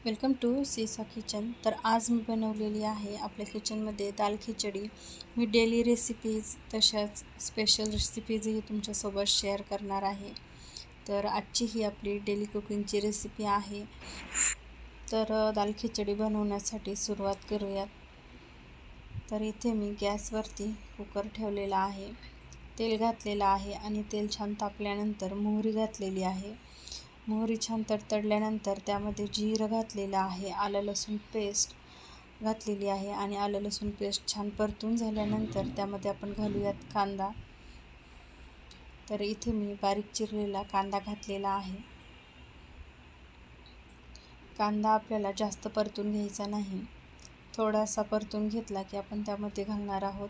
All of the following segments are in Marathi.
वेलकम टू सीसा किचन। तर आज मी बनवलेली आहे आपल्या किचनमध्ये दाल खिचडी। मी डेली रेसिपीज तशाच स्पेशल रेसिपीजही तुमच्यासोबत शेअर करणार आहे। तर आजची ही आपली डेली कुकिंगची रेसिपी आहे। तर दाल खिचडी बनवण्यासाठी सुरुवात करूयात। तर इथे मी गॅसवरती कुकर ठेवलेला आहे, तेल घातलेलं आहे आणि तेल छान तापल्यानंतर मोहरी घातलेली आहे। मोहरी छान तडतडल्यानंतर त्यामध्ये जिरं घातलेलं आहे, आलं लसूण पेस्ट घातलेली आहे आणि आलं लसूण पेस्ट छान परतून झाल्यानंतर त्यामध्ये आपण घालूयात कांदा। तर इथे मी बारीक चिरलेला कांदा घातलेला आहे। कांदा आपल्याला जास्त परतून घ्यायचा नाही, थोडासा परतून घेतला की आपण त्यामध्ये घालणार आहोत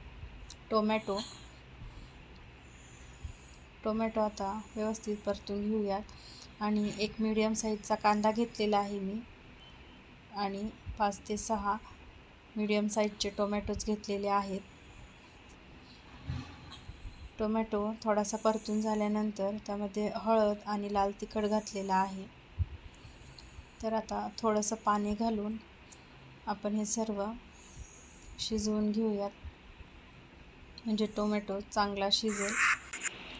टोमॅटो। आता व्यवस्थित परतून घेऊयात आणि एक मीडियम साईजचा कांदा घेतलेला आहे मी आणि 5 ते 6 मीडियम साईजचे टोमॅटोज घेतलेले आहेत। टोमॅटो थोडासा परतून झाल्यानंतर त्यामध्ये हळद आणि लाल तिखट घातलेला आहे। तर आता थोडंसं पाणी घालून आपण हे सर्व शिजवून घेऊयात, म्हणजे टोमॅटो चांगला शिजेल।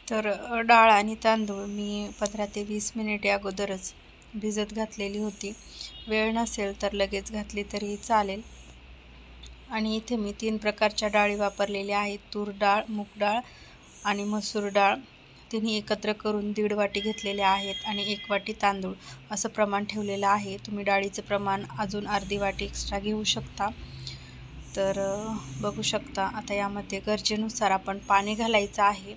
तर डाळ आणि तांदूळ मी 15 ते 20 मिनिटे अगोदरच भिजत घातलेली होती। वेळ नसेल तर लगेच घातली तरीही चालेल। आणि इथे मी 3 प्रकारच्या डाळी वापरलेल्या आहेत, तूर डाळ, मूग डाळ आणि मसूर डाळ। तिन्ही एकत्र करून 1.5 वाटी घेतलेल्या आहेत आणि 1 वाटी तांदूळ असं प्रमाण ठेवलेलं आहे। तुम्ही डाळीचं प्रमाण अजून अर्धी वाटी एक्स्ट्रा घेऊ शकता। तर बघू शकता आता यामध्ये गरजेनुसार आपण पाणी घालायचं आहे।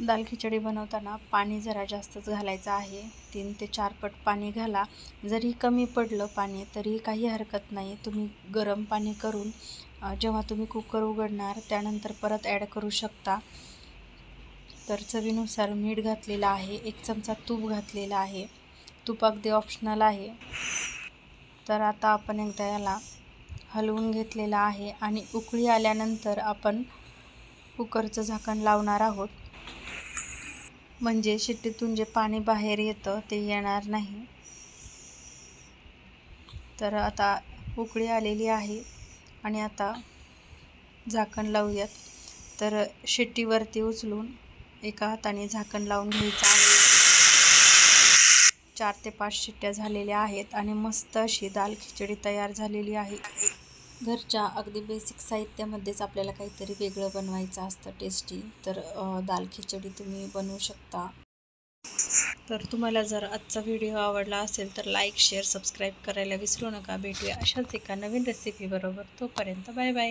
दाल खिचडी बनवताना पाणी जरा जास्तच घालायचं आहे, 3 ते 4 पट पाणी घाला। जरी कमी पडलं पाणी तरी काही हरकत नाही, तुम्ही गरम पाणी करून जेव्हा तुम्ही कुकर उघडणार त्यानंतर परत ॲड करू शकता। तर चवीनुसार मीठ घातलेलं आहे, 1 चमचा तूप घातलेला आहे, तूप अगदी ऑप्शनल आहे। तर आता आपण एकदा याला हलवून घेतलेलं आहे आणि उकळी आल्यानंतर आपण कुकरचं झाकण लावणार आहोत, म्हणजे शिट्टीतून जे पाणी बाहेर येतं ते येणार नाही। तर आता उकळी आलेली आहे आणि आता झाकण लावूयात। तर शिट्टीवरती उचलून एका हाताने झाकण लावून घ्यायचं आहे। 4 ते 5 शिट्ट्या झालेल्या आहेत आणि मस्त अशी दाल खिचडी तयार झालेली आहे। घरच्या अगदी बेसिक साहित्यामध्येच आपल्याला काहीतरी वेगळं बनवायचं असतं टेस्टी, तर दाल खिचडी तुम्ही बनवू शकता। तर तुम्हाला जर आजचा व्हिडिओ आवडला असेल तर लाईक, शेअर, सबस्क्राईब करायला विसरू नका। भेटूया अशाच एका नवीन रेसिपी बरोबर, तोपर्यंत बाय बाय।